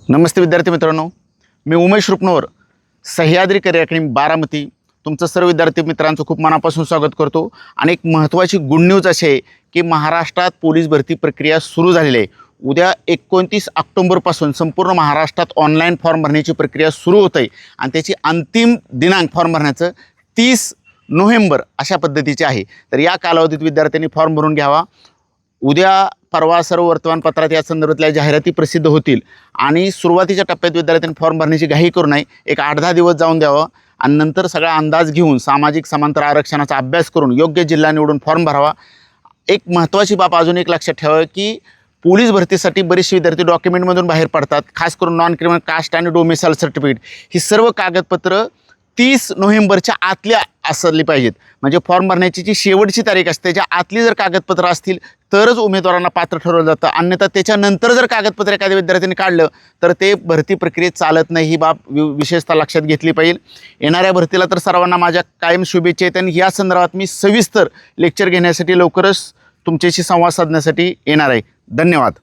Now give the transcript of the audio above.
नमस्ते विद्यार्थी मित्रांनो, मी Umesh Rupanwar, Sahyadri career academy Baramati तुमचं सर्व विद्यार्थी मित्रांचं खूप मनापासून स्वागत करतो। आणि एक महत्त्वाची गुड न्यूज अशी आहे की महाराष्ट्रात पोलीस भरती प्रक्रिया सुरू झालेली आहे। उद्या 29 ऑक्टोबरपासून संपूर्ण महाराष्ट्रात ऑनलाईन फॉर्म भरण्याची प्रक्रिया सुरू होत आहे आणि त्याची अंतिम दिनांक फॉर्म भरण्याचं 30 नोव्हेंबर अशा पद्धतीचे आहे। तर या कालावधीत विद्यार्थ्यांनी फॉर्म भरून घ्यावा। उद्या परवा सर्व वर्तमानपत्रात या संदर्भातल्या जाहिराती प्रसिद्ध होतील आणि सुरुवातीच्या टप्प्यात विद्यार्थ्यांनी फॉर्म भरण्याची घाई करू नये। एक 8-10 दिवस जाऊन द्यावं आणि नंतर सगळा अंदाज घेऊन सामाजिक समांतर आरक्षणाचा अभ्यास करून योग्य जिल्हा निवडून फॉर्म भरावा। एक महत्त्वाची बाब अजून एक लक्षात ठेवा की पोलीस भरतीसाठी बरेचसे विद्यार्थी डॉक्युमेंटमधून बाहेर पडतात, खास करून नॉन क्रिमिनल कास्ट आणि डोमिसाइल सर्टिफिकेट ही सर्व कागदपत्र 30 नोव्हेंबरच्या आतल्या असली पाहिजेत। म्हणजे फॉर्म भरण्याची जी शेवटची तारीख असते त्याच्या आतली जर कागदपत्र असतील तरच उमेदवारांना पात्र ठरवलं जातं, अन्यथा त्याच्यानंतर जर कागदपत्र एखाद्या विद्यार्थ्यांनी काढलं तर ते भरती प्रक्रियेत चालत नाही। ही बाब विशेषतः लक्षात घेतली पाहिजे। येणाऱ्या भरतीला तर सर्वांना माझ्या कायम शुभेच्छा आहेत आणि या संदर्भात मी सविस्तर लेक्चर घेण्यासाठी लवकरच तुमच्याशी संवाद साधण्यासाठी येणार आहे। धन्यवाद।